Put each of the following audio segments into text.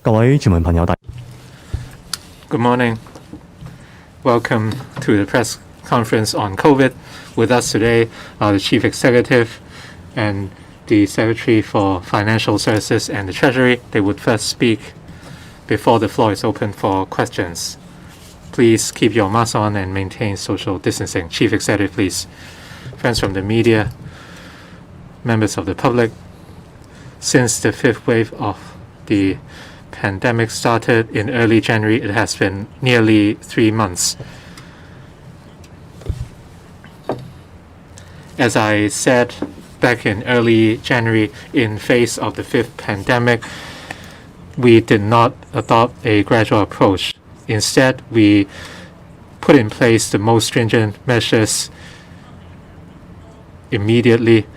各位傳媒朋友，大 Good morning. Welcome to the press conference on COVID. With us today are the Chief Executive and the Secretary for Financial Services and the Treasury. They would first speak before the floor is open for questions. Please keep your mask on and maintain social distancing. Chief Executive, please. Friends from the media, members of the public, since the fifth wave of the pandemic started in early January, it has been nearly 3 months. As I said back in early January, in face of the fifth pandemic, we did not adopt a gradual approach. Instead, we put in place the most stringent measures immediately,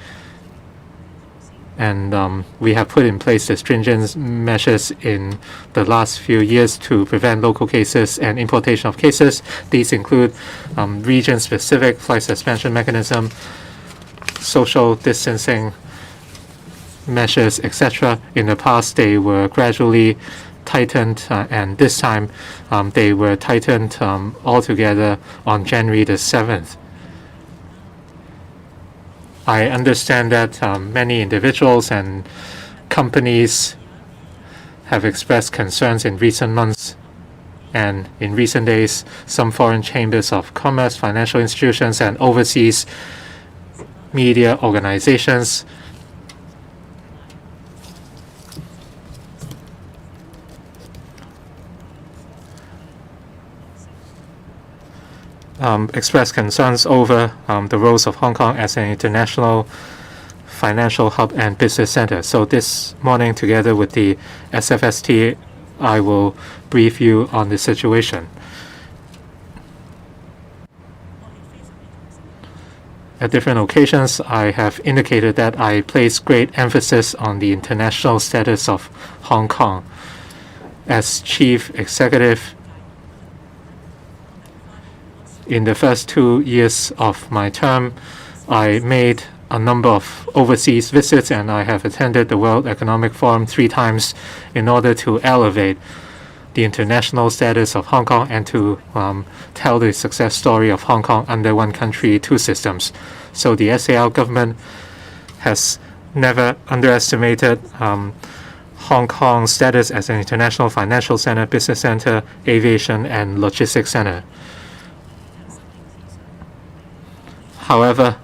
and we have put in place the stringent measures in the last few years to prevent local cases and importation of cases. These include region-specific flight suspension mechanism, social distancing measures, etc. In the past, they were gradually tightened, and this time they were tightened altogether on January the 7th. I understand that many individuals and companies have expressed concerns in recent months, and in recent days, some foreign chambers of commerce, financial institutions, and overseas media organizations expressed concerns over the roles of Hong Kong as an international financial hub and business center. So this morning, together with the SFST, I will brief you on the situation. At different occasions, I have indicated that I place great emphasis on the international status of Hong Kong. As Chief Executive, in the first 2 years of my term, I made a number of overseas visits, and I have attended the World Economic Forum 3 times in order to elevate the international status of Hong Kong and to tell the success story of Hong Kong under one country, two systems. So the SAR government has never underestimated Hong Kong's status as an international financial center, business center, aviation, and logistics center. However,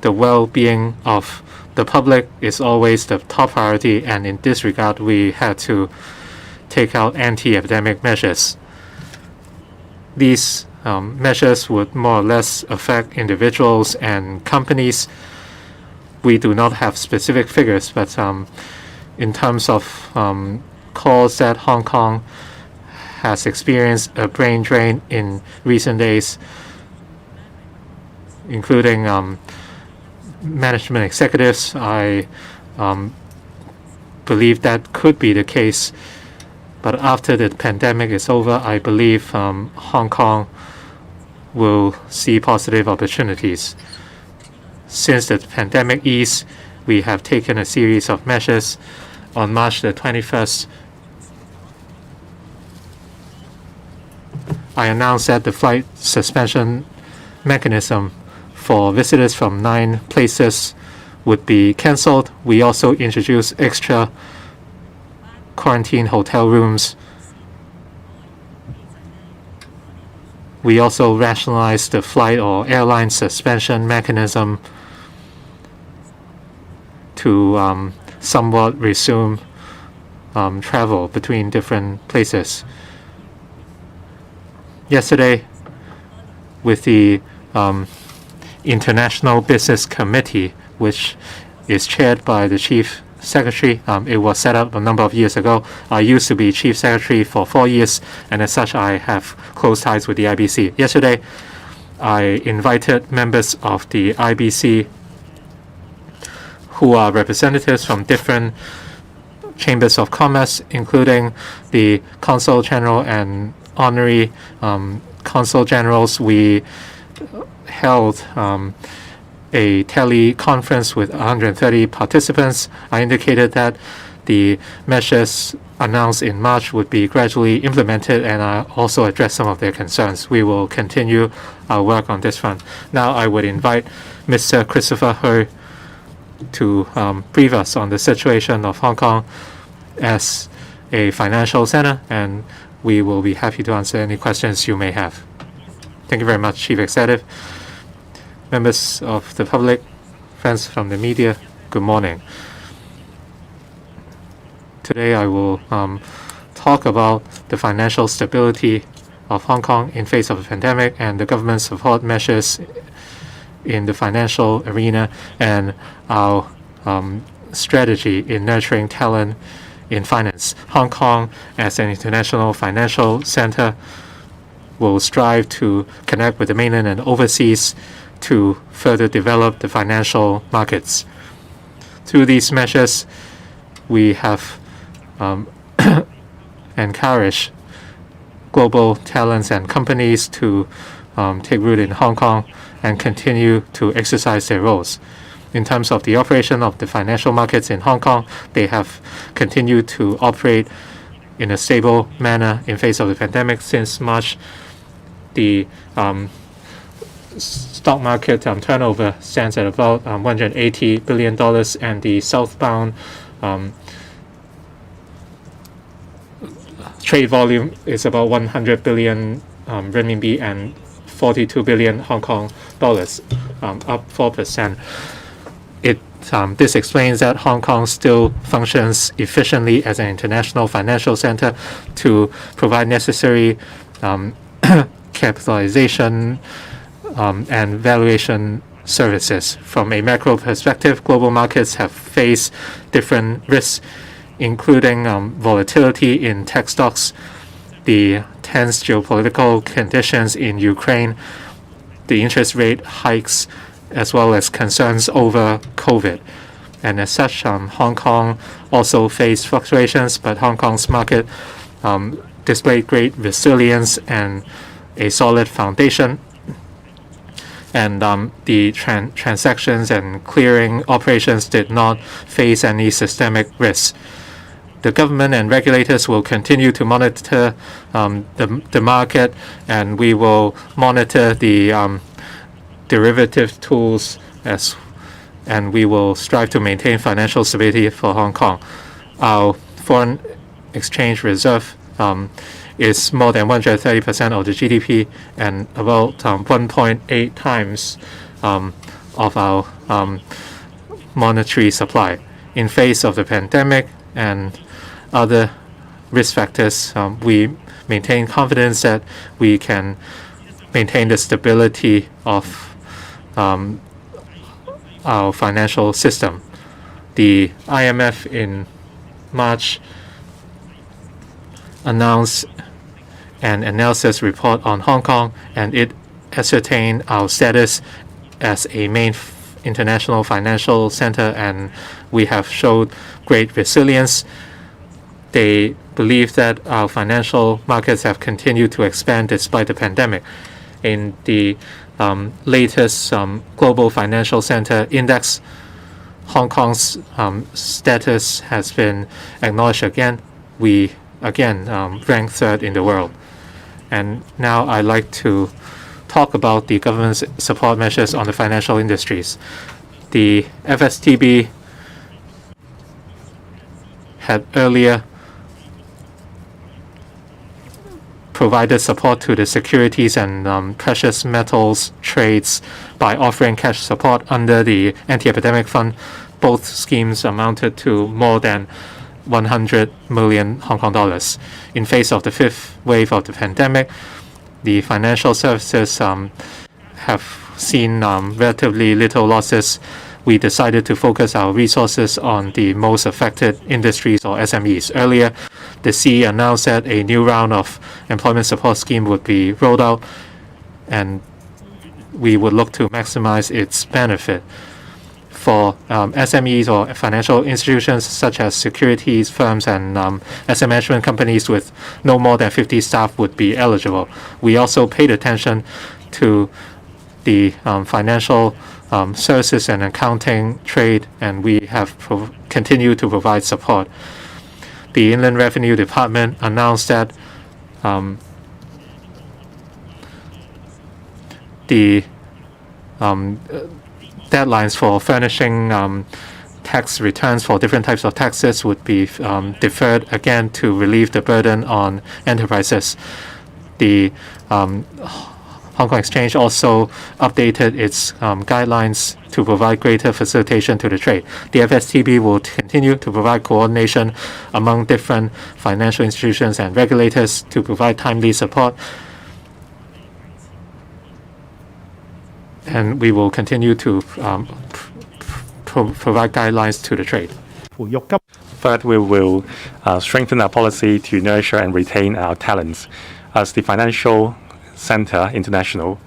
the well-being of the public is always the top priority, and in this regard, we had to take out anti-epidemic measures. These measures would more or less affect individuals and companies. We do not have specific figures, but in terms of calls that Hong Kong has experienced a brain drain in recent days, including management executives, I believe that could be the case. But after the pandemic is over, I believe Hong Kong will see positive opportunities. Since the pandemic eased, we have taken a series of measures. On March the 21st, I announced that the flight suspension mechanism for visitors from 9 places would be cancelled. We also introduced extra quarantine hotel rooms. We also rationalized the flight or airline suspension mechanism to somewhat resume travel between different places. Yesterday, with the International Business Committee, which is chaired by the Chief Secretary. It was set up a number of years ago. I used to be Chief Secretary for 4 years, and as such, I have close ties with the IBC. Yesterday, I invited members of the IBC who are representatives from different chambers of commerce, including the Consul General and Honorary Consul Generals. We held a teleconference with 130 participants. I indicated that the measures announced in March would be gradually implemented and also address some of their concerns. We will continue our work on this front. Now I would invite Mr. Christopher Hui to brief us on the situation of Hong Kong as a financial center, and we will be happy to answer any questions you may have. Thank you very much, Chief Executive. Members of the public, friends from the media, good morning. Today I will talk about the financial stability of Hong Kong in face of the pandemic and the government support measures in the financial arena and our strategy in nurturing talent in finance. Hong Kong, as an international financial center, will strive to connect with the mainland and overseas to further develop the financial markets. Through these measures, we have encouraged global talents and companies to take root in Hong Kong and continue to exercise their roles. In terms of the operation of the financial markets in Hong Kong, they have continued to operate in a stable manner in face of the pandemic. Since March, the stock market turnover stands at about $180 billion, and the southbound trade volume is about 100 billion renminbi and 42 billion Hong Kong dollars, up 4%. This explains that Hong Kong still functions efficiently as an international financial center to provide necessary capitalization and valuation services. From a macro perspective, global markets have faced different risks, including volatility in tech stocks, the tense geopolitical conditions in Ukraine, the interest rate hikes, as well as concerns over COVID. And as such, Hong Kong also faced fluctuations, but Hong Kong's market displayed great resilience and a solid foundation. And the transactions and clearing operations did not face any systemic risks. The government and regulators will continue to monitor the market, and we will monitor the derivative tools and we will strive to maintain financial stability for Hong Kong. Our foreign exchange reserve is more than 130% of the GDP and about 1.8 times of our monetary supply. In face of the pandemic and other risk factors, we maintain confidence that we can maintain the stability of our financial system. The IMF in March announced an analysis report on Hong Kong, and it ascertained our status as a main international financial center, and we have showed great resilience. They believe that our financial markets have continued to expand despite the pandemic. In the latest Global Financial Center Index, Hong Kong's status has been acknowledged again. We again rank third in the world. And now I'd like to talk about the government's support measures on the financial industries. The FSTB had earlier provided support to the securities and precious metals trades by offering cash support under the Anti-Epidemic Fund. Both schemes amounted to more than 100 million Hong Kong dollars. In face of the fifth wave of the pandemic, the financial services have seen relatively little losses. We decided to focus our resources on the most affected industries or SMEs. Earlier, the CE announced that a new round of employment support scheme would be rolled out, and we would look to maximize its benefit. For SMEs or financial institutions such as securities firms and asset management companies with no more than 50 staff would be eligible. We also paid attention to the financial services and accounting trade, and we have continued to provide support. the Inland Revenue Department announced that the deadlines for furnishing tax returns for different types of taxes would be deferred again to relieve the burden on enterprises. The Hong Kong Exchange also updated its guidelines to provide greater facilitation to the trade. The FSTB will continue to provide coordination among different financial institutions and regulators to provide timely support. And we will continue to provide guidelines to the trade. Third, we will strengthen our policy to nurture and retain our talents. As the financial center internationally,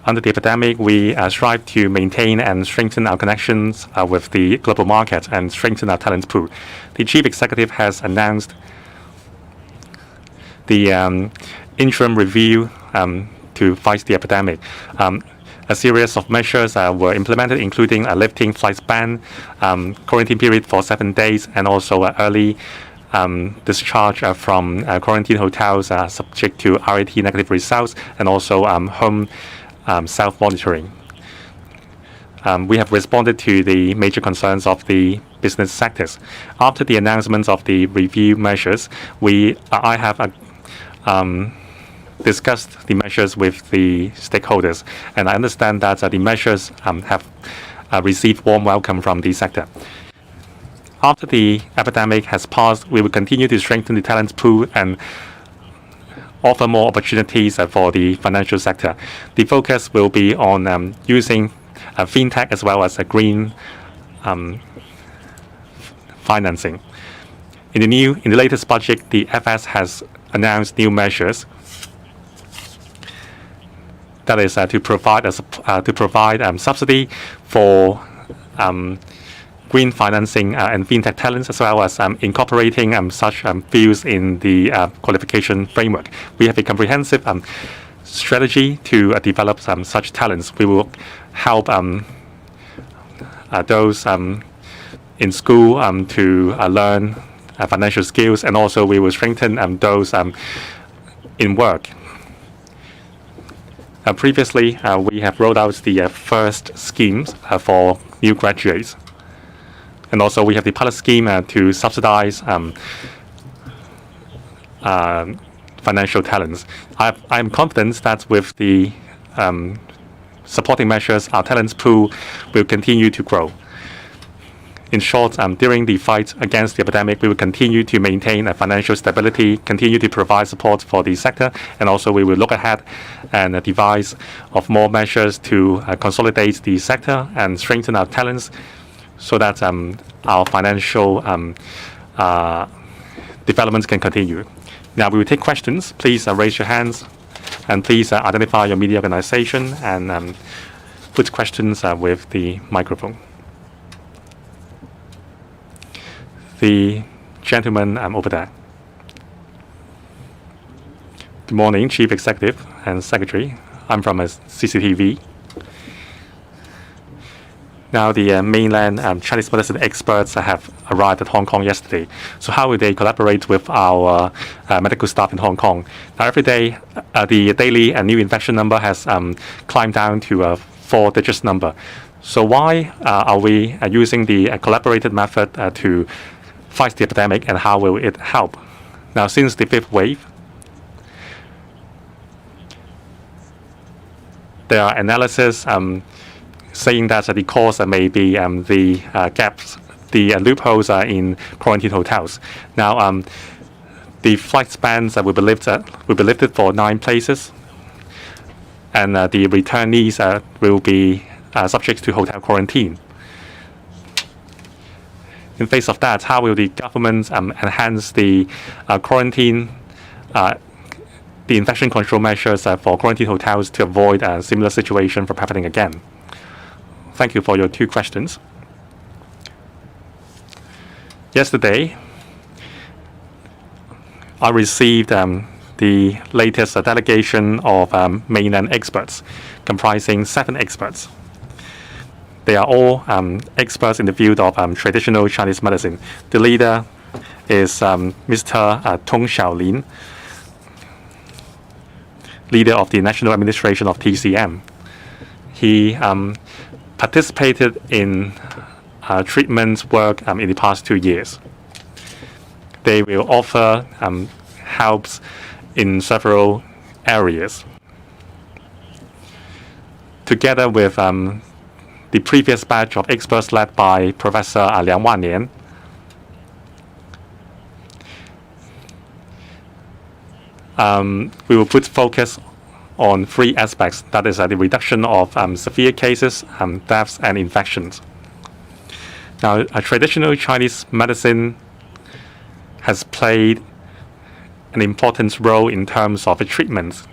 under the epidemic, we strive to maintain and strengthen our connections with the global market and strengthen our talent pool. The chief executive has announced the interim review to fight the epidemic. A series of measures were implemented, including a lifting flights ban, quarantine period for 7 days, and also early discharge from quarantine hotels subject to RAT negative results, and also home self-monitoring. We have responded to the major concerns of the business sectors. After the announcement of the review measures, I have discussed the measures with the stakeholders, and I understand that the measures have received warm welcome from the sector. After the epidemic has passed, we will continue to strengthen the talent pool and offer more opportunities for the financial sector. The focus will be on using fintech as well as green financing. In the latest budget, the FS has announced new measures. That is to provide subsidy for green financing and fintech talents, as well as incorporating such fields in the qualification framework. We have a comprehensive strategy to develop such talents. We will help those in school to learn financial skills, and also we will strengthen those in work. Previously, we have rolled out the first schemes for new graduates. And also we have the pilot scheme to subsidize financial talents. I'm confident that with the supporting measures, our talents pool will continue to grow. In short, during the fight against the epidemic, we will continue to maintain financial stability, continue to provide support for the sector, and also we will look ahead and devise of more measures to consolidate the sector and strengthen our talents, so that our financial developments can continue. Now we will take questions. Please raise your hands, and please identify your media organization and put questions with the microphone. The gentleman over there. Good morning, Chief Executive and Secretary. I'm from CCTV. Now the mainland Chinese medicine experts have arrived at Hong Kong yesterday. So how will they collaborate with our medical staff in Hong Kong? Now every day, the daily new infection number has climbed down to a 4-digit number. So why are we using the collaborated method to fight the epidemic, and how will it help? Now since the 5th wave, there are analysis saying that the cause may be the gaps, the loopholes in quarantine hotels. Now, the flight bans will be lifted for 9 places, and the returnees will be subject to hotel quarantine. In face of that, how will the government enhance the quarantine, the infection control measures for quarantine hotels to avoid a similar situation from happening again? Thank you for your 2 questions. Yesterday, I received the latest delegation of mainland experts, comprising 7 experts. They are all experts in the field of traditional Chinese medicine. The leader is Mr. Tong Xiaolin, leader of the National Administration of TCM. He participated in treatment work in the past 2 years. They will offer helps in several areas. Together with the previous batch of experts led by Professor Liang Wannian, we will put focus on 3 aspects. That is the reduction of severe cases, deaths, and infections. Now, traditional Chinese medicine has played an important role in terms of treatments.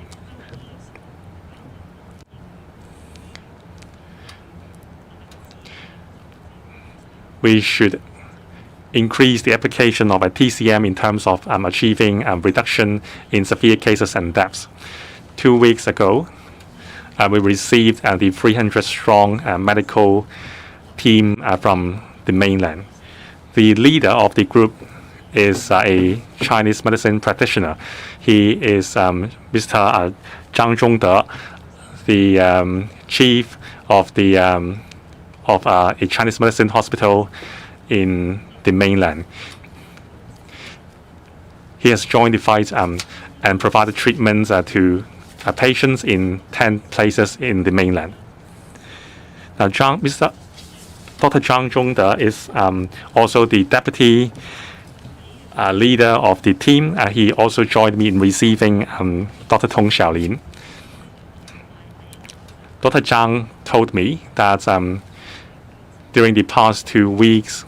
We should increase the application of a TCM in terms of achieving a reduction in severe cases and deaths. 2 weeks ago, we received the 300-strong medical team from the mainland. The leader of the group is a Chinese medicine practitioner. He is Mr. Zhang Zhongde, the chief of a Chinese medicine hospital in the mainland. He has joined the fight and provided treatments to patients in 10 places in the mainland. Now, Dr. Zhang Zhongde is also the deputy leader of the team. He also joined me in receiving Dr. Tong Xiaolin. Dr. Zhang told me that during the past 2 weeks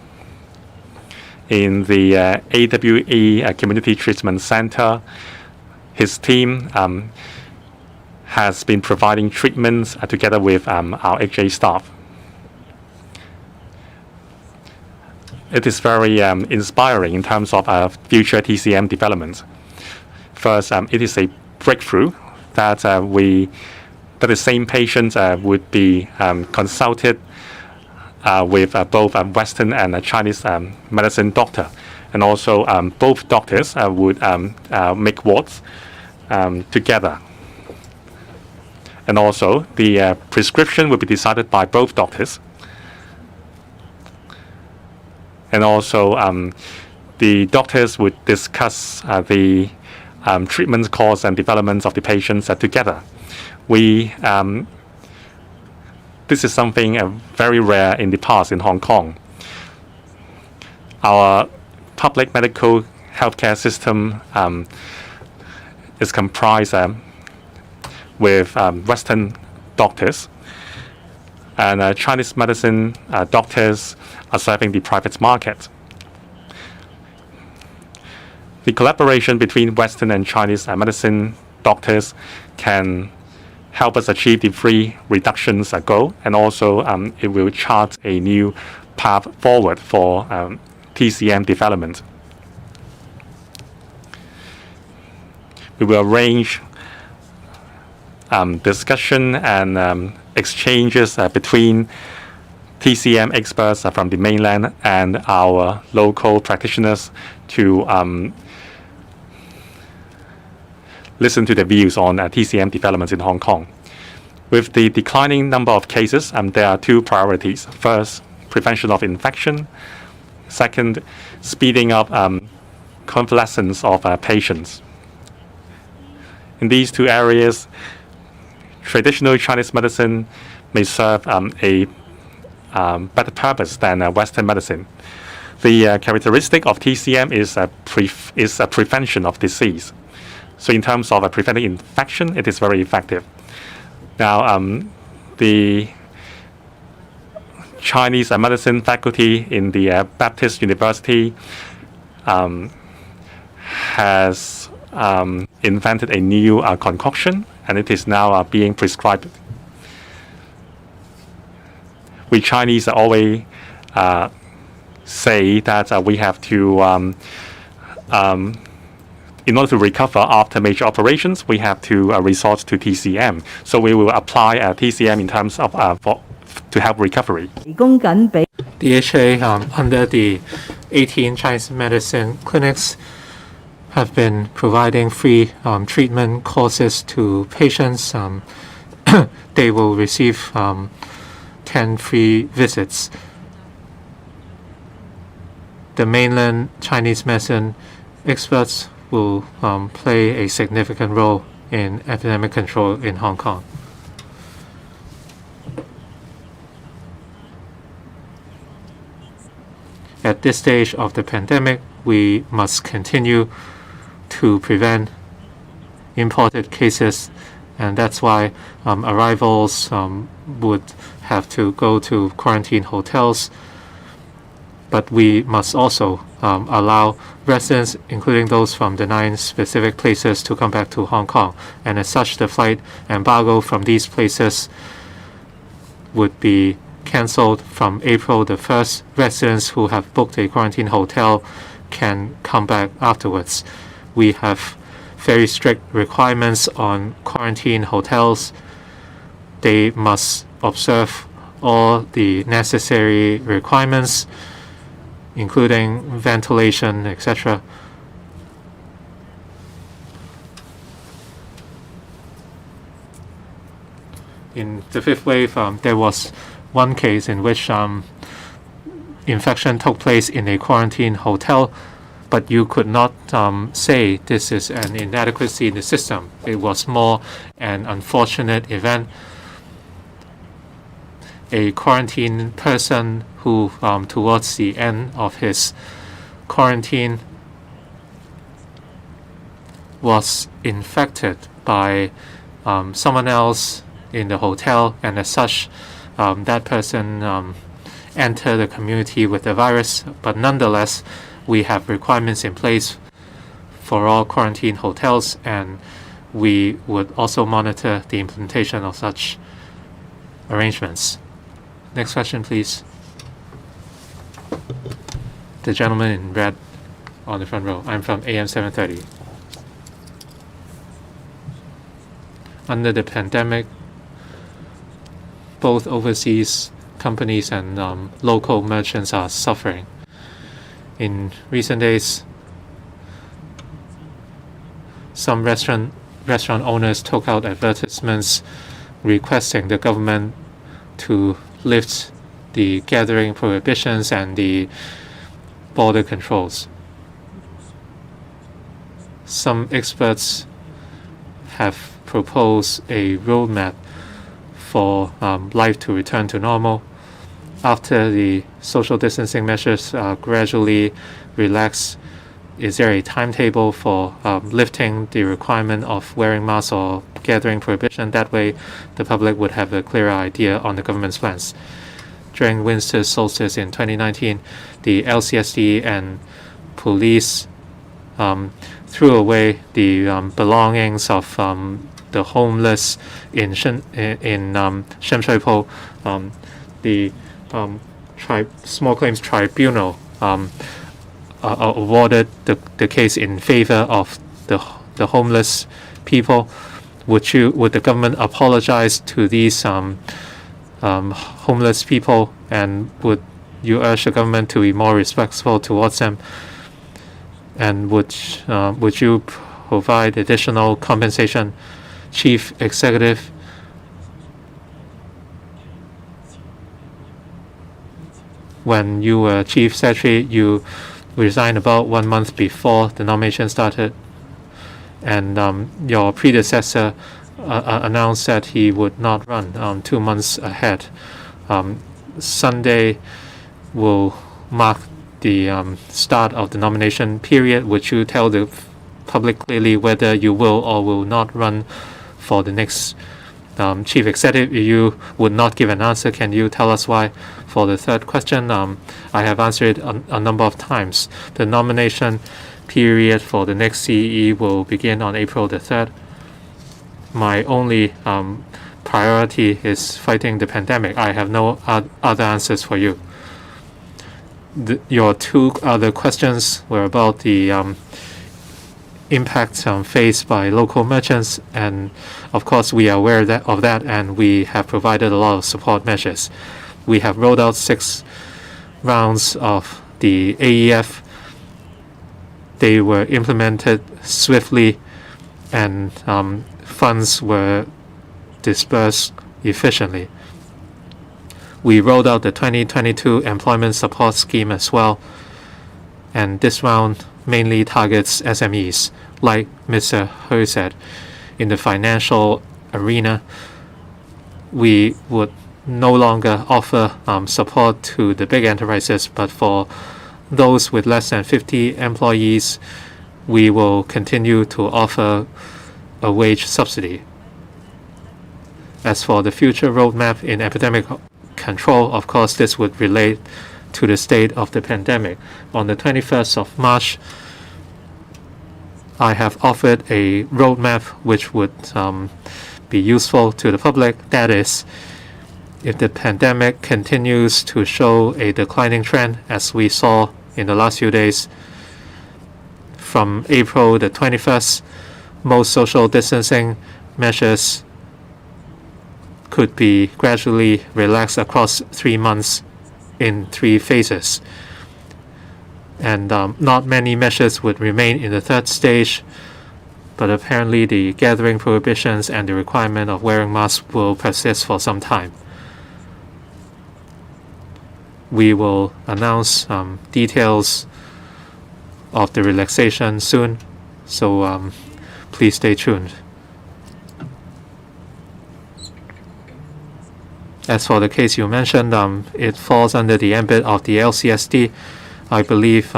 in the AWE Community Treatment Center, his team has been providing treatments together with our HA staff. It is very inspiring in terms of future TCM development. First, it is a breakthrough that the same patients would be consulted with both Western and Chinese medicine doctor, and also both doctors would make wards together. And also, the prescription will be decided by both doctors. And also, the doctors would discuss the treatment course and developments of the patients together. This is something very rare in the past in Hong Kong. Our public medical healthcare system is comprised with Western doctors, and Chinese medicine doctors are serving the private market. The collaboration between Western and Chinese medicine doctors can help us achieve the 3 reductions goal, and also it will chart a new path forward for TCM development. We will arrange discussion and exchanges between TCM experts from the mainland and our local practitioners to listen to the views on TCM developments in Hong Kong. With the declining number of cases, there are 2 priorities. First, prevention of infection. Second, speeding up convalescence of patients. In these 2 areas, traditional Chinese medicine may serve a better purpose than Western medicine. The characteristic of TCM is a prevention of disease. So in terms of preventing infection, it is very effective. Now, the Chinese medicine faculty in the Baptist University has invented a new concoction, and it is now being prescribed. We Chinese always say that we have to in order to recover after major operations, we have to resort to TCM. So we will apply TCM in terms of to help recovery. 提供緊俾 DHA under the 18 Chinese medicine clinics have been providing free treatment courses to patients. They will receive 10 free visits. The mainland Chinese medicine experts will play a significant role in epidemic control in Hong Kong. At this stage of the pandemic, we must continue to prevent imported cases, and that's why arrivals would have to go to quarantine hotels. But we must also allow residents, including those from the 9 specific places, to come back to Hong Kong. And as such, the flight embargo from these places would be cancelled from April the 1st. Residents who have booked a quarantine hotel can come back afterwards. We have very strict requirements on quarantine hotels. They must observe all the necessary requirements, including ventilation, etc. In the 5th wave, there was one case in which infection took place in a quarantine hotel, but you could not say this is an inadequacy in the system. It was more an unfortunate event. A quarantine person who, towards the end of his quarantine, was infected by someone else in the hotel, and as such, that person entered the community with the virus. But nonetheless, we have requirements in place for all quarantine hotels, and we would also monitor the implementation of such arrangements. Next question, please. The gentleman in red on the front row. I'm from AM 730. Under the pandemic, both overseas companies and local merchants are suffering. In recent days, some restaurant owners took out advertisements requesting the government to lift the gathering prohibitions and the border controls. Some experts have proposed a roadmap for life to return to normal after the social distancing measures are gradually relaxed. Is there a timetable for lifting the requirement of wearing masks or gathering prohibition? That way, the public would have a clearer idea on the government's plans. During winter solstice in 2019, the LCSD and police threw away the belongings of the homeless in Shen Shui Po. The Small Claims Tribunal awarded the case in favor of the homeless people. Would the government apologize to these homeless people, and would you urge the government to be more respectful towards them? And would you provide additional compensation? Chief Executive, when you were Chief Secretary, you resigned about 1 month before the nomination started, and your predecessor announced that he would not run 2 months ahead. Sunday will mark the start of the nomination period. Would you tell the public clearly whether you will or will not run for the next Chief Executive? You would not give an answer. Can you tell us why? For the third question, I have answered it a number of times. The nomination period for the next CEE will begin on April the 3rd. My only priority is fighting the pandemic. I have no other answers for you. Your two other questions were about the impacts faced by local merchants, and of course we are aware of that, and we have provided a lot of support measures. We have rolled out 6 rounds of the AEF. They were implemented swiftly, and funds were dispersed efficiently. We rolled out the 2022 Employment Support Scheme as well, and this round mainly targets SMEs. Like Mr. He said, in the financial arena, we would no longer offer support to the big enterprises, but for those with less than 50 employees, we will continue to offer a wage subsidy. As for the future roadmap in epidemic control, of course, this would relate to the state of the pandemic. On the 21st of March, I have offered a roadmap which would be useful to the public. That is, if the pandemic continues to show a declining trend, as we saw in the last few days, from April the 21st, most social distancing measures could be gradually relaxed across 3 months in 3 phases. And not many measures would remain in the 3rd stage, but apparently the gathering prohibitions and the requirement of wearing masks will persist for some time. We will announce details of the relaxation soon, so please stay tuned. As for the case you mentioned, it falls under the ambit of the LCSD. I believe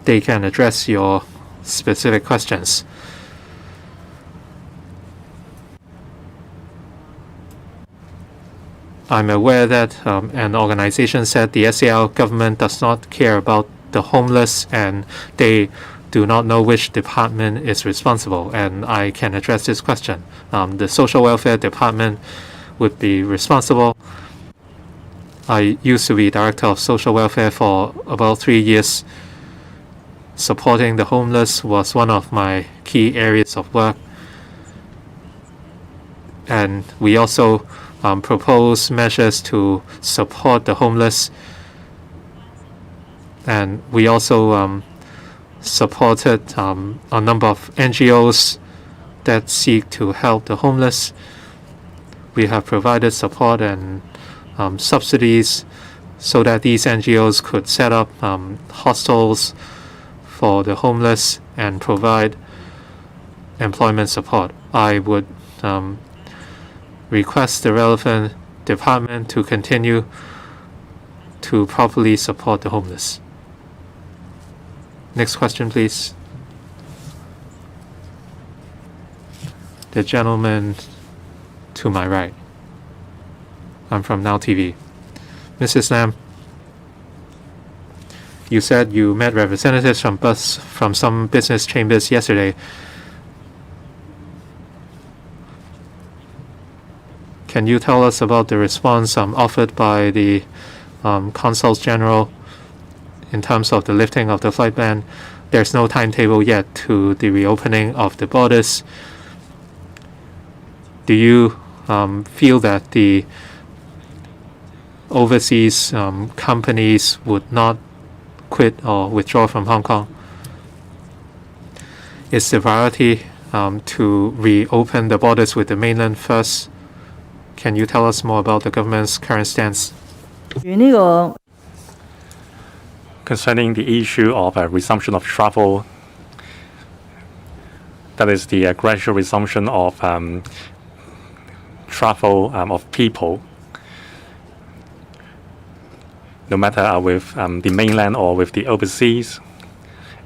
they can address your specific questions. I'm aware that an organization said the SAR government does not care about the homeless, and they do not know which department is responsible, and I can address this question. The social welfare department would be responsible. I used to be director of social welfare for about 3 years. Supporting the homeless was one of my key areas of work, and we also propose measures to support the homeless, and we also supported a number of NGOs that seek to help the homeless. We have provided support and subsidies so that these NGOs could set up hostels for the homeless and provide employment support. I would request the relevant department to continue to properly support the homeless. Next question, please. The gentleman to my right. I'm from Now TV. Mrs. Lam, you said you met representatives from some business chambers yesterday. Can you tell us about the response offered by the Consul General in terms of the lifting of the flight ban? There's no timetable yet to the reopening of the borders. Do you feel that the overseas companies would not quit or withdraw from Hong Kong? Is the priority to reopen the borders with the mainland first? Can you tell us more about the government's current stance? Concerning the issue of resumption of travel, that is the gradual resumption of travel of people, no matter with the mainland or with the overseas,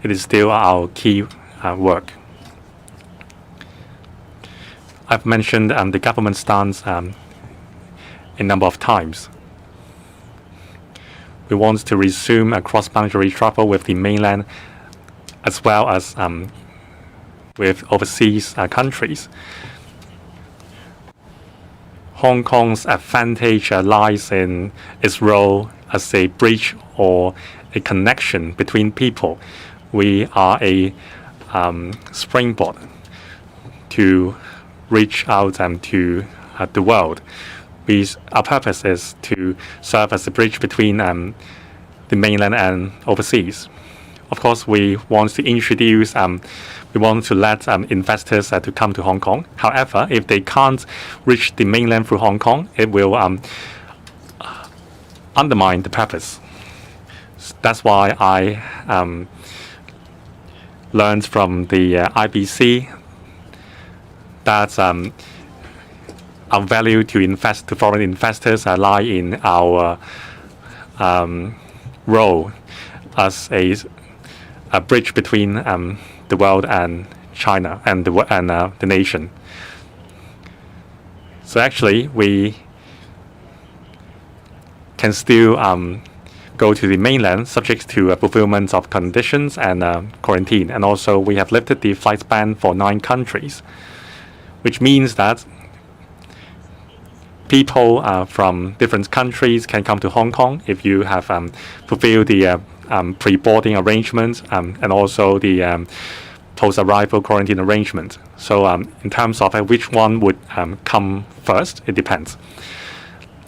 it is still our key work. I've mentioned the government stance a number of times. We want to resume cross-boundary travel with the mainland as well as with overseas countries. Hong Kong's advantage lies in its role as a bridge or a connection between people. we are a springboard to reach out to the world. Our purpose is to serve as a bridge between the mainland and overseas. Of course, we want to introduce, we want to let investors to come to Hong Kong. However, if they can't reach the mainland through Hong Kong, it will undermine the purpose. That's why I learned from the IBC that our value to foreign investors lie in our role as a bridge between the world and China and the nation. So actually, we can still go to the mainland subject to fulfillment of conditions and quarantine. And also, we have lifted the flight ban for 9 countries, which means that people from different countries can come to Hong Kong if you have fulfilled the pre-boarding arrangements and also the post-arrival quarantine arrangement. So in terms of which one would come first, it depends.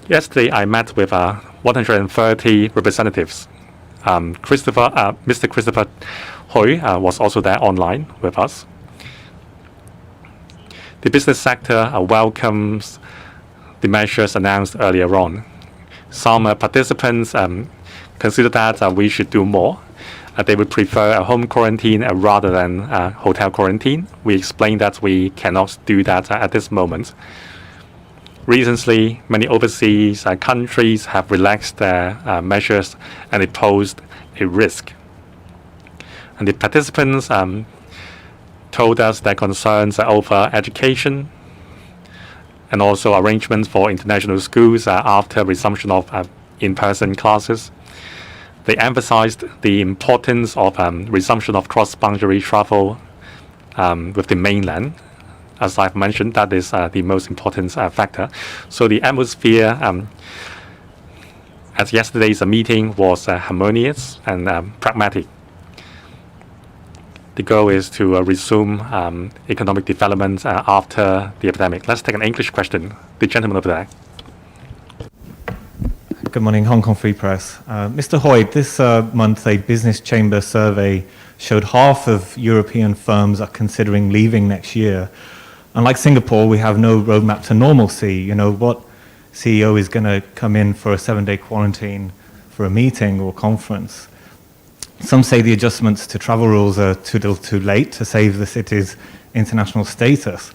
Yesterday, I met with 130 representatives. Mr. Christopher Hui was also there online with us. The business sector welcomes the measures announced earlier on. Some participants consider that we should do more. They would prefer a home quarantine rather than hotel quarantine. We explained that we cannot do that at this moment. Recently, many overseas countries have relaxed their measures and it posed a risk. And the participants told us their concerns over education and also arrangements for international schools after resumption of in-person classes. They emphasized the importance of resumption of cross-boundary travel with the mainland. As I've mentioned, that is the most important factor. So the atmosphere at yesterday's meeting was harmonious and pragmatic. The goal is to resume economic development after the epidemic. Let's take an English question. The gentleman over there. Good morning, Hong Kong Free Press. Mr. Hoyd, this month a business chamber survey showed half of European firms are considering leaving next year. Unlike Singapore, we have no roadmap to normalcy. You know, what CEO is going to come in for a 7-day quarantine for a meeting or conference? Some say the adjustments to travel rules are too late to save the city's international status.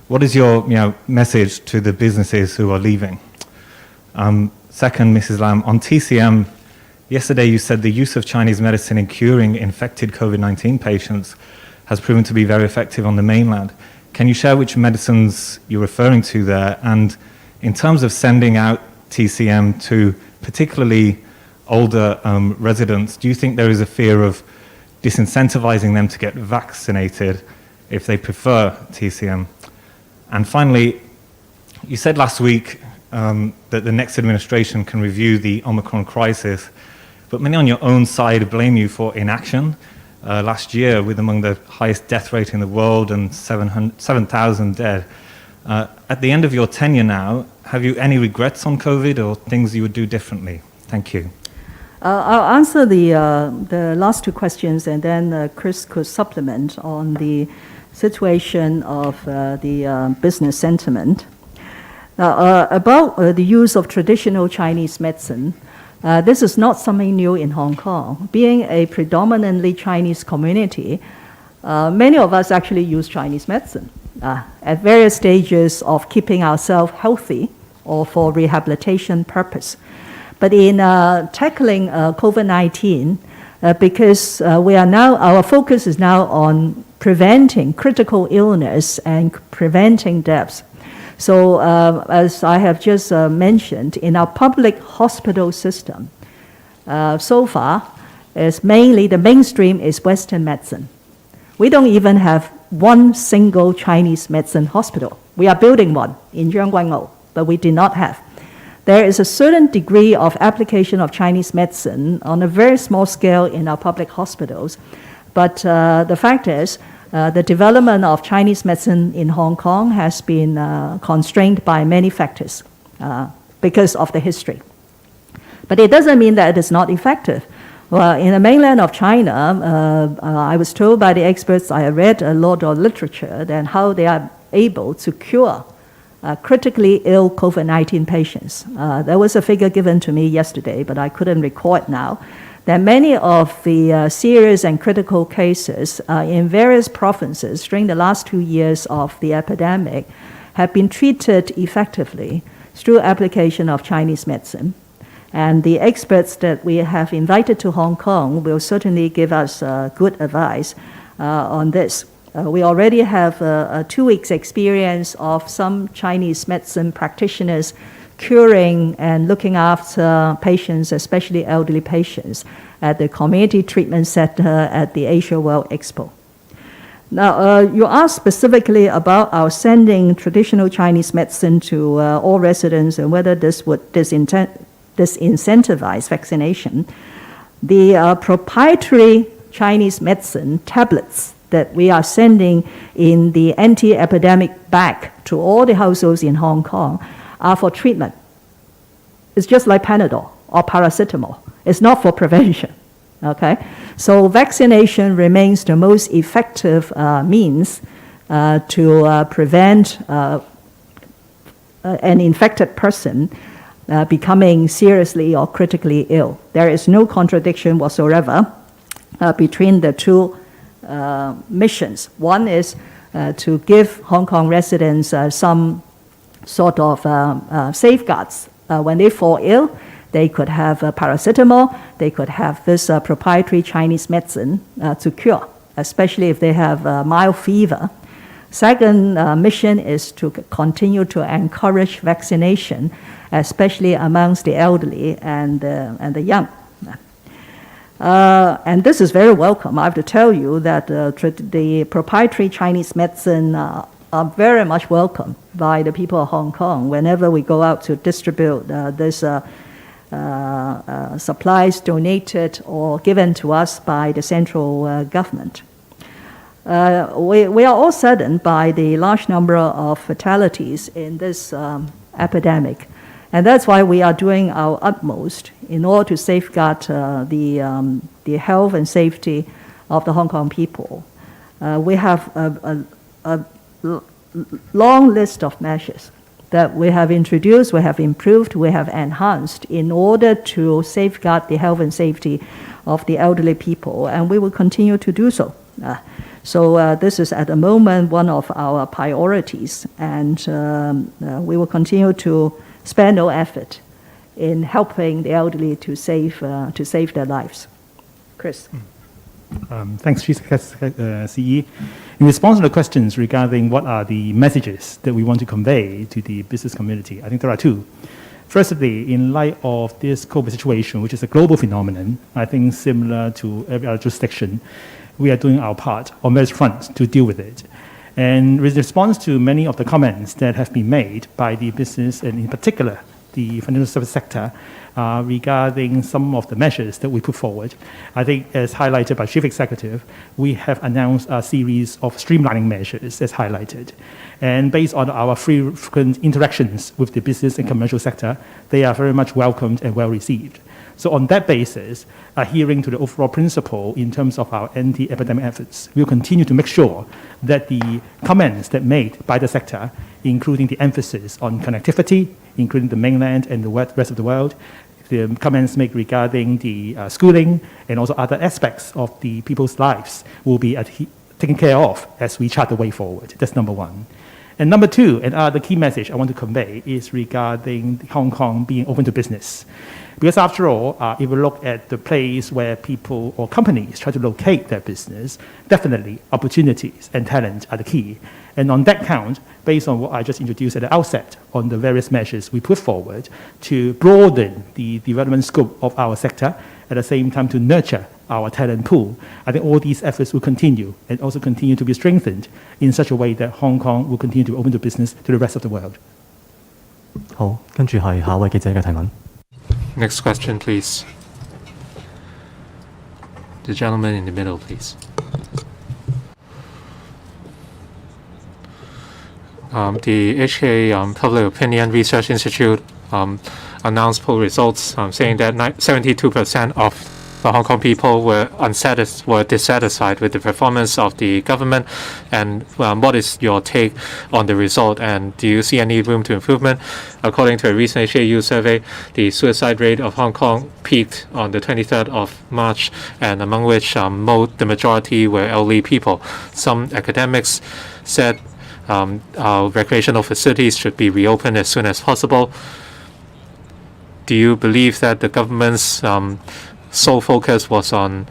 What is your message to the businesses who are leaving? Second, Mrs. Lam, on TCM, yesterday you said the use of Chinese medicine in curing infected COVID-19 patients has proven to be very effective on the mainland. Can you share which medicines you're referring to there? And in terms of sending out TCM to particularly older residents, do you think there is a fear of disincentivizing them to get vaccinated if they prefer TCM? And finally, you said last week that the next administration can review the Omicron crisis, but many on your own side blame you for inaction. Last year, with among the highest death rate in the world and 7,000 dead. At the end of your tenure now, have you any regrets on COVID or things you would do differently? Thank you. I'll answer the last 2 questions, and then Chris could supplement on the situation of the business sentiment. Now, about the use of traditional Chinese medicine, this is not something new in Hong Kong. Being a predominantly Chinese community, many of us actually use Chinese medicine at various stages of keeping ourselves healthy or for rehabilitation purpose. But in tackling COVID-19, because our focus is now on preventing critical illness and preventing deaths. So as I have just mentioned, in our public hospital system, so far, is mainly the mainstream is Western medicine. We don't even have one single Chinese medicine hospital. We are building one in Jiangguangou, but we did not have. There is a certain degree of application of Chinese medicine on a very small scale in our public hospitals, But the fact is, the development of Chinese medicine in Hong Kong has been constrained by many factors because of the history. But it doesn't mean that it is not effective. Well, in the mainland of China, I was told by the experts, I read a lot of literature, then how they are able to cure critically ill COVID-19 patients. There was a figure given to me yesterday, but I couldn't recall it now, that many of the serious and critical cases in various provinces during the last 2 years of the epidemic have been treated effectively through application of Chinese medicine. And the experts that we have invited to Hong Kong will certainly give us good advice on this. We already have a 2 weeks experience of some Chinese medicine practitioners curing and looking after patients, especially elderly patients, at the Community Treatment Center at the Asia World Expo. Now, you asked specifically about our sending traditional Chinese medicine to all residents and whether this would disincentivize vaccination. The proprietary Chinese medicine tablets that we are sending in the anti-epidemic bag to all the households in Hong Kong are for treatment. It's just like Panadol or paracetamol. It's not for prevention, okay? So vaccination remains the most effective means to prevent an infected person becoming seriously or critically ill. There is no contradiction whatsoever between the two missions. One is to give Hong Kong residents some sort of safeguards. When they fall ill, they could have paracetamol, they could have this proprietary Chinese medicine to cure, especially if they have mild fever. Second mission is to continue to encourage vaccination, especially amongst the elderly and the young. And this is very welcome. I have to tell you that the proprietary Chinese medicine are very much welcome by the people of Hong Kong whenever we go out to distribute this supplies donated or given to us by the central government. We are all saddened by the large number of fatalities in this epidemic. And that's why we are doing our utmost in order to safeguard the health and safety of the Hong Kong people. We have a long list of measures that we have introduced, we have improved, we have enhanced in order to safeguard the health and safety of the elderly people, and we will continue to do so. So this is at the moment one of our priorities, and we will continue to spare no effort in helping the elderly to save their lives. Chris. Thanks, CE. In response to the questions regarding what are the messages that we want to convey to the business community, I think there are two. Firstly, in light of this COVID situation, which is a global phenomenon, I think similar to every other jurisdiction, we are doing our part on various fronts to deal with it. And with response to many of the comments that have been made by the business and in particular the financial service sector regarding some of the measures that we put forward, I think as highlighted by Chief Executive, we have announced a series of streamlining measures as highlighted. And based on our frequent interactions with the business and commercial sector, they are very much welcomed and well received. So on that basis, adhering to the overall principle in terms of our anti-epidemic efforts, we'll continue to make sure that the comments that made by the sector, including the emphasis on connectivity, including the mainland and the rest of the world, the comments made regarding the schooling and also other aspects of the people's lives will be taken care of as we chart the way forward. That's number one. And number two, and the key message I want to convey is regarding Hong Kong being open to business. Because after all, if we look at the place where people or companies try to locate their business, definitely opportunities and talent are the key. And on that count, based on what I just introduced at the outset on the various measures we put forward to broaden the development scope of our sector, at the same time to nurture our talent pool, I think all these efforts will continue and also continue to be strengthened in such a way that Hong Kong will continue to open the business to the rest of the world. 好，跟住係下一位記者嘅提問。Next question, please. The gentleman in the middle, please. the HK Public Opinion Research Institute announced poll results saying that 72% of the Hong Kong people were dissatisfied with the performance of the government. And what is your take on the result? And do you see any room to improvement? According to a recent HAU survey, the suicide rate of Hong Kong peaked on the 23rd of March, and among which the majority were elderly people. Some academics said our recreational facilities should be reopened as soon as possible. Do you believe that the government's sole focus was on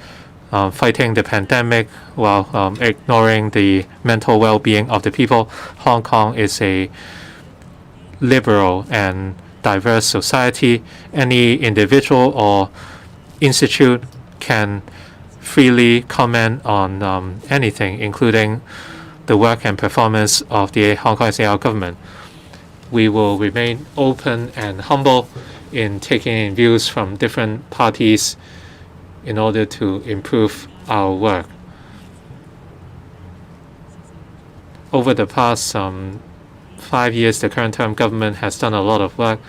fighting the pandemic while ignoring the mental well-being of the people? Hong Kong is a liberal and diverse society. Any individual or institute can freely comment on anything, including the work and performance of the Hong Kong SAR government. We will remain open and humble in taking in views from different parties in order to improve our work. Over the past 5 years, the current term government has done a lot of work.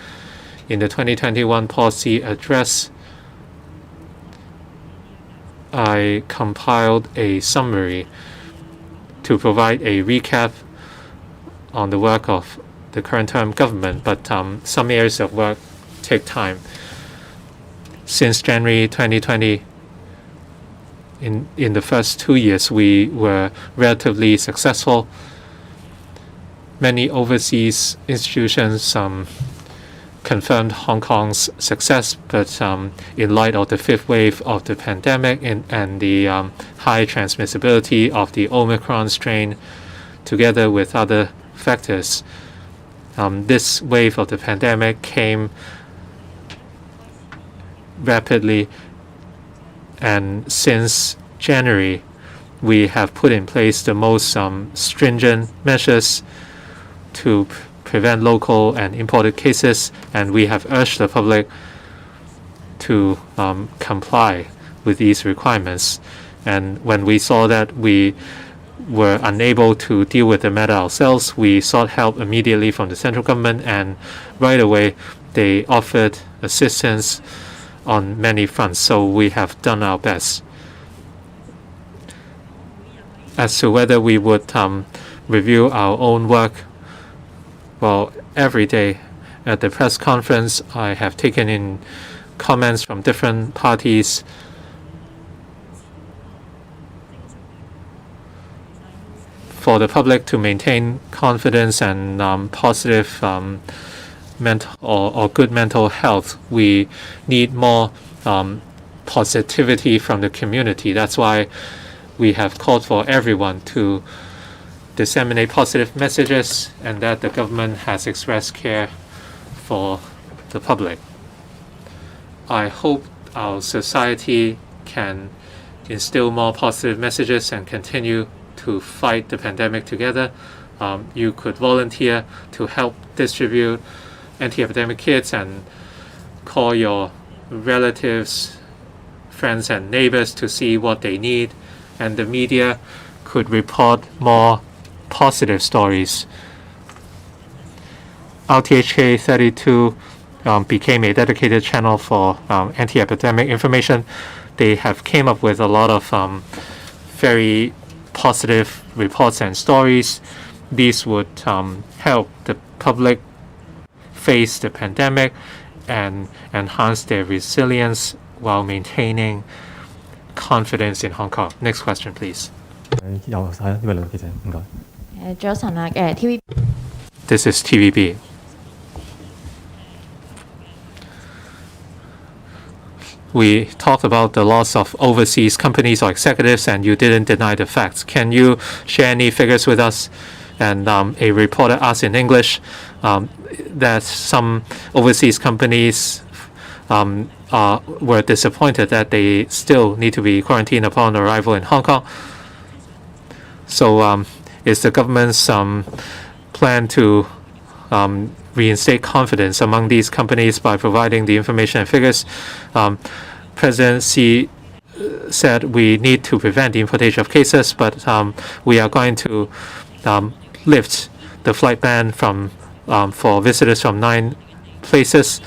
In the 2021 policy address, I compiled a summary to provide a recap on the work of the current term government, but some areas of work take time. Since January 2020, in the first 2 years, we were relatively successful. Many overseas institutions confirmed Hong Kong's success, but in light of the fifth wave of the pandemic and the high transmissibility of the Omicron strain, together with other factors, this wave of the pandemic came rapidly, and since January, we have put in place the most stringent measures to prevent local and imported cases, and we have urged the public to comply with these requirements. And when we saw that we were unable to deal with the matter ourselves, we sought help immediately from the central government, and right away they offered assistance on many fronts, so we have done our best. As to whether we would review our own work, well, every day at the press conference, I have taken in comments from different parties. For the public to maintain confidence and positive mental or good mental health, we need more positivity from the community. That's why we have called for everyone to disseminate positive messages, and that the government has expressed care for the public. I hope our society can instill more positive messages and continue to fight the pandemic together. You could volunteer to help distribute anti-epidemic kits and call your relatives, friends and neighbors to see what they need, and the media could report more positive stories. RTHK 32 became a dedicated channel for anti-epidemic information. They have came up with a lot of very positive reports and stories. These would help the public face the pandemic and enhance their resilience while maintaining confidence in Hong Kong. Next question, please. 有晒呢位女記者，唔該。早晨啊，TV This is TVB. We talked about the loss of overseas companies or executives, and you didn't deny the facts. Can you share any figures with us? And a reporter asked in English that some overseas companies were disappointed that they still need to be quarantined upon arrival in Hong Kong. So is the government's plan to reinstate confidence among these companies by providing the information and figures? President Xi said we need to prevent the importation of cases, but we are going to lift the flight ban from for visitors from 9 places.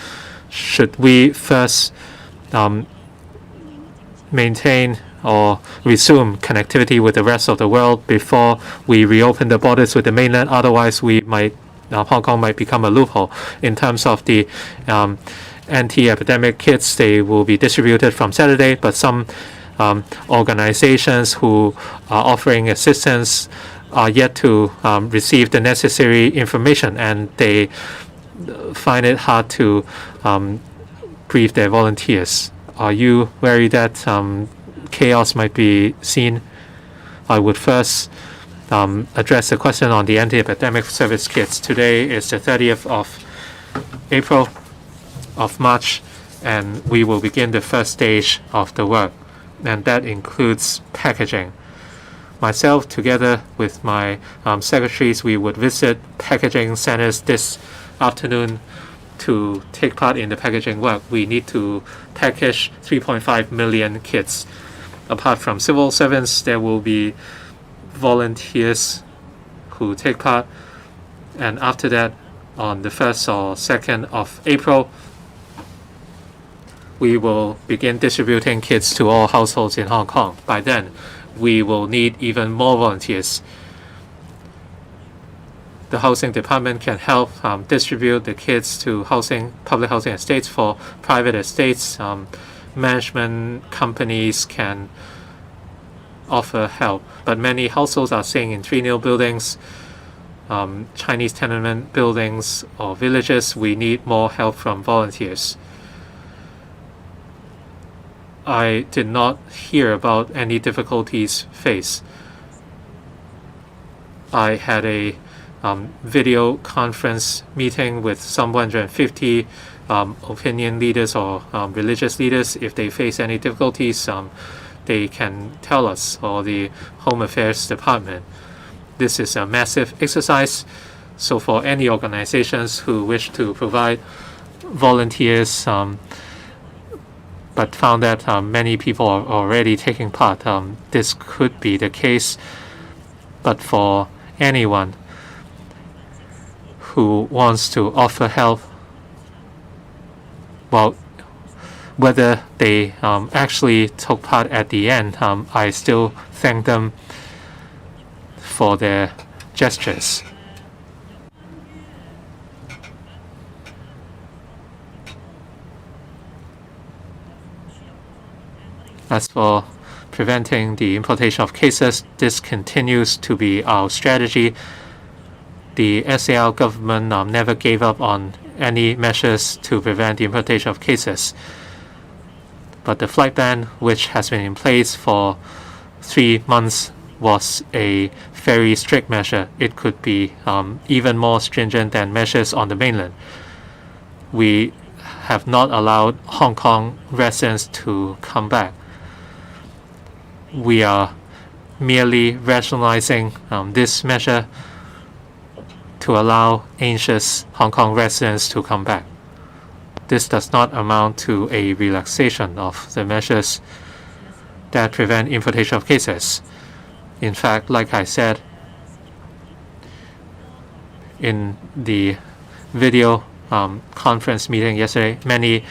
Should we first maintain or resume connectivity with the rest of the world before we reopen the borders with the mainland? Otherwise, we might Hong Kong might become a loophole. In terms of the anti-epidemic kits, they will be distributed from Saturday, but some organizations who are offering assistance are yet to receive the necessary information, and they find it hard to brief their volunteers. Are you worried that chaos might be seen? I would first address the question on the anti-epidemic service kits. Today is the 30th of April of March, and we will begin the first stage of the work, and that includes packaging. Myself, together with my secretaries, we would visit packaging centers this afternoon to take part in the packaging work. We need to package 3.5 million kits. Apart from civil servants, there will be volunteers who take part, and after that, on the 1st or 2nd of April, we will begin distributing kits to all households in Hong Kong. By then, we will need even more volunteers. The housing department can help distribute the kits to public housing estates. For private estates, management companies can offer help. But many households are staying in 3-nil buildings, Chinese tenement buildings, or villages. We need more help from volunteers. I did not hear about any difficulties faced. I had a video conference meeting with some 150 opinion leaders or religious leaders. If they face any difficulties, they can tell us, or the Home Affairs Department. This is a massive exercise, so for any organizations who wish to provide volunteers, but found that many people are already taking part, this could be the case. But for anyone who wants to offer help, well, whether they actually took part at the end, I still thank them for their gestures. As for preventing the importation of cases, this continues to be our strategy. The SAR government never gave up on any measures to prevent the importation of cases. But the flight ban, which has been in place for 3 months, was a very strict measure. It could be even more stringent than measures on the mainland. We have not allowed Hong Kong residents to come back. We are merely rationalizing this measure to allow anxious Hong Kong residents to come back. This does not amount to a relaxation of the measures that prevent importation of cases. In fact, like I said in the video conference meeting yesterday, many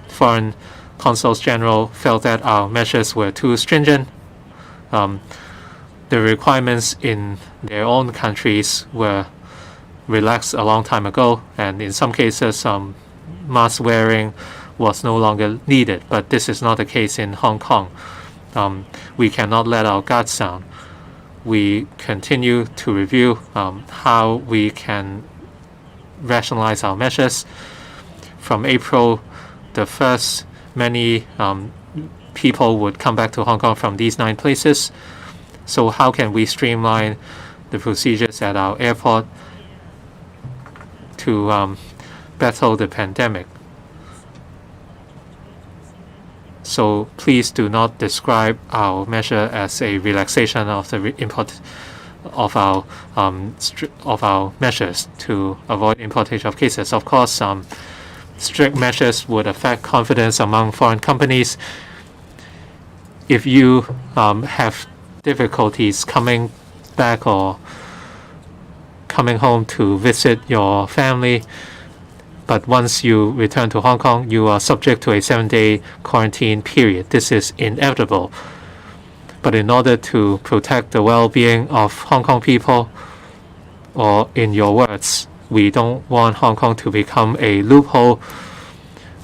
foreign consuls general felt that our measures were too stringent. The requirements in their own countries were relaxed a long time ago, and in some cases mask wearing was no longer needed. But this is not the case in Hong Kong. We cannot let our guards down. We continue to review how we can rationalize our measures. From April the 1st, many people would come back to Hong Kong from these 9 places. So how can we streamline the procedures at our airport to battle the pandemic? So please do not describe our measure as a relaxation of the of our measures to avoid importation of cases. Of course, strict measures would affect confidence among foreign companies. If you have difficulties coming back or coming home to visit your family. But once you return to Hong Kong, you are subject to a 7-day quarantine period. This is inevitable. But in order to protect the well-being of Hong Kong people, or in your words, we don't want Hong Kong to become a loophole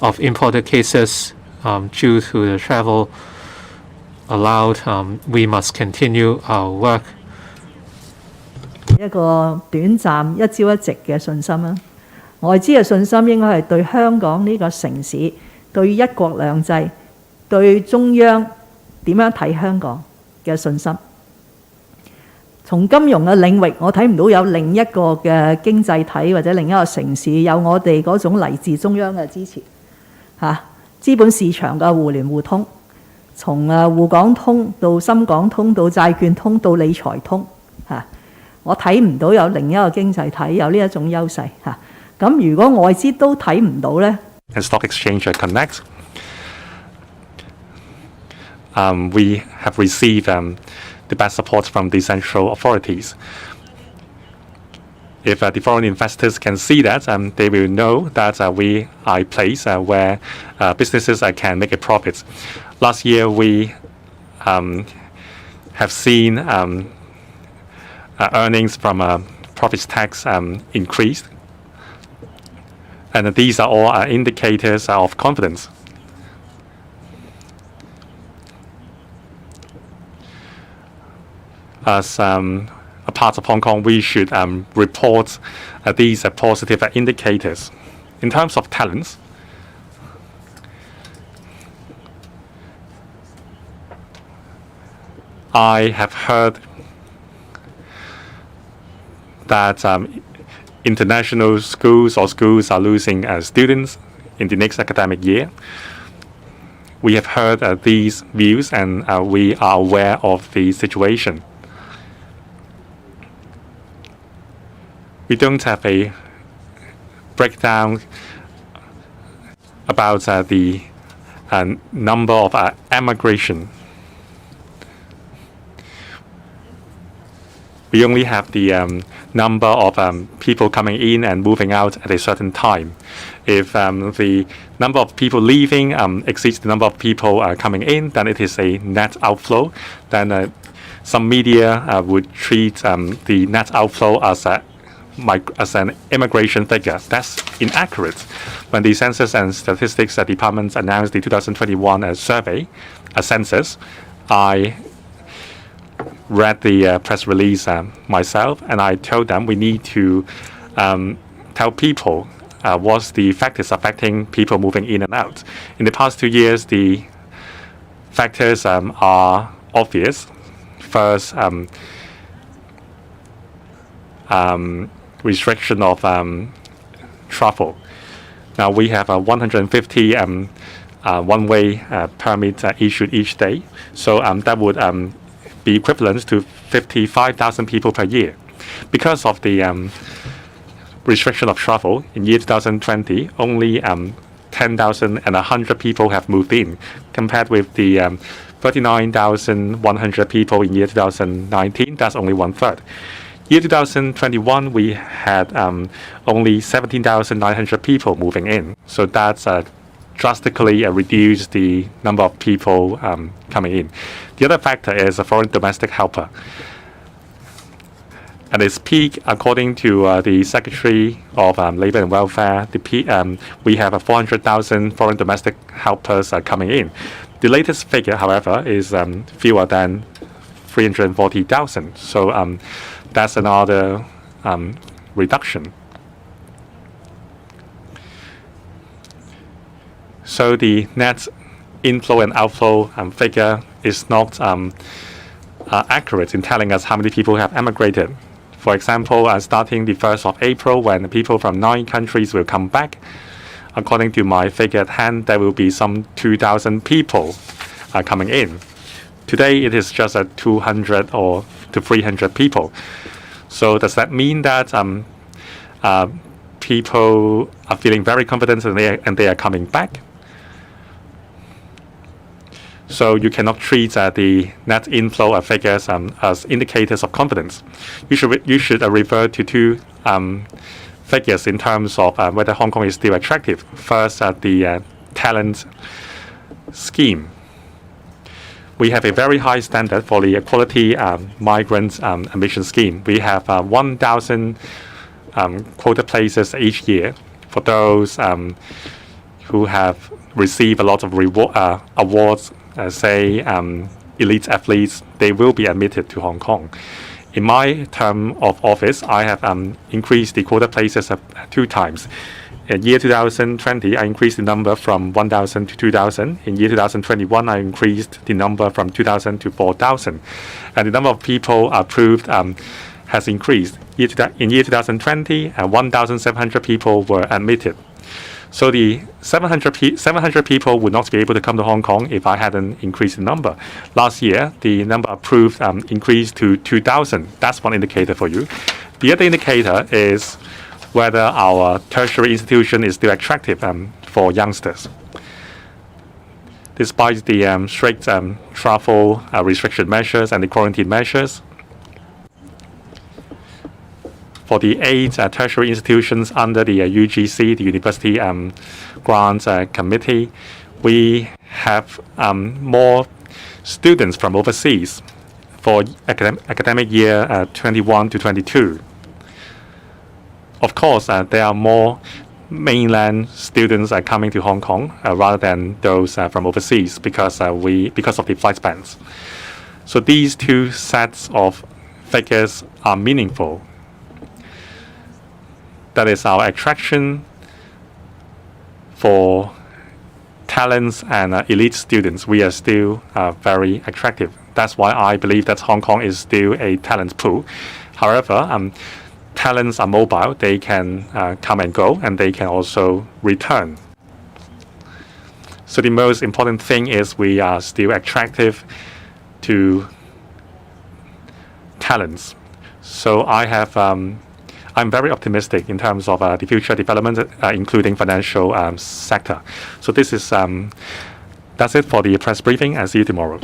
of imported cases due to the travel allowed. We must continue our work. 一個短暫一朝一夕嘅信心啦，外資嘅信心應該係對香港呢個城市、對一國兩制、對中央點樣睇香港嘅信心。從金融嘅領域，我睇唔到有另一個嘅經濟體或者另一個城市有我哋嗰種嚟自中央嘅支持嚇。資本市場嘅互聯互通，從滬港通到深港通到債券通到理財通嚇，我睇唔到有另一個經濟體有呢一種優勢嚇。咁如果外資都睇唔到咧，and stock exchange connect. We have received the best support from the central authorities. If the foreign investors can see that, they will know that we are a place where businesses can make a profit. Last year, we have seen earnings from profits tax increased. And these are all indicators of confidence. As a part of Hong Kong, we should report these positive indicators. In terms of talents, I have heard that international schools or schools are losing students in the next academic year. We have heard these views and we are aware of the situation. We don't have a breakdown about the number of emigration. We only have the number of people coming in and moving out at a certain time. If the number of people leaving exceeds the number of people coming in, then it is a net outflow. Then some media would treat the net outflow as an immigration figure. That's inaccurate. When the Census and Statistics Department announced the 2021 survey, a census, I read the press release myself, and I told them we need to tell people what's the factors affecting people moving in and out. In the past 2 years, the factors are obvious. First, restriction of travel. Now we have 150 one-way permit issued each day, so that would be equivalent to 55,000 people per year. Because of the restriction of travel, in year 2020, only 10,100 people have moved in, compared with the 39,100 people in year 2019. That's only 1/3. Year 2021, we had only 17,900 people moving in. So that's drastically reduced the number of people coming in. The other factor is a foreign domestic helper. At its peak, according to the Secretary of Labour and Welfare, we have 400,000 foreign domestic helpers coming in. The latest figure, however, is fewer than 340,000. So that's another reduction. So the net inflow and outflow figure is not accurate in telling us how many people have emigrated. For example, starting the 1st of April, when people from 9 countries will come back, according to my figure at hand, there will be some 2,000 people coming in. Today, it is just 200 or to 300 people. So does that mean that people are feeling very confident and they are coming back? So you cannot treat the net inflow figures as indicators of confidence. You should refer to two figures in terms of whether Hong Kong is still attractive. First, the talent scheme. We have a very high standard for the quality migrant admission scheme. We have 1,000 quota places each year for those who have received a lot of awards, say elite athletes. They will be admitted to Hong Kong. In my term of office, I have increased the quota places 2 times. In year 2020, I increased the number from 1,000 to 2,000. In year 2021, I increased the number from 2,000 to 4,000. And the number of people approved has increased. In year 2020, 1,700 people were admitted. So the 700 people would not be able to come to Hong Kong if I hadn't increased the number. Last year, the number approved increased to 2,000. That's one indicator for you. The other indicator is whether our tertiary institution is still attractive for youngsters. Despite the strict travel restriction measures and the quarantine measures, for the 8 tertiary institutions under the UGC, the University Grants Committee, we have more students from overseas for academic year 21 to 22. Of course, there are more mainland students coming to Hong Kong rather than those from overseas because of the flight bans. So these two sets of figures are meaningful. That is our attraction for talents and elite students. We are still very attractive. That's why I believe that Hong Kong is still a talent pool. However, talents are mobile. They can come and go, and they can also return. So the most important thing is we are still attractive to talents. So I'm very optimistic in terms of the future development, including financial sector. So this is that's it for the press briefing, and see you tomorrow.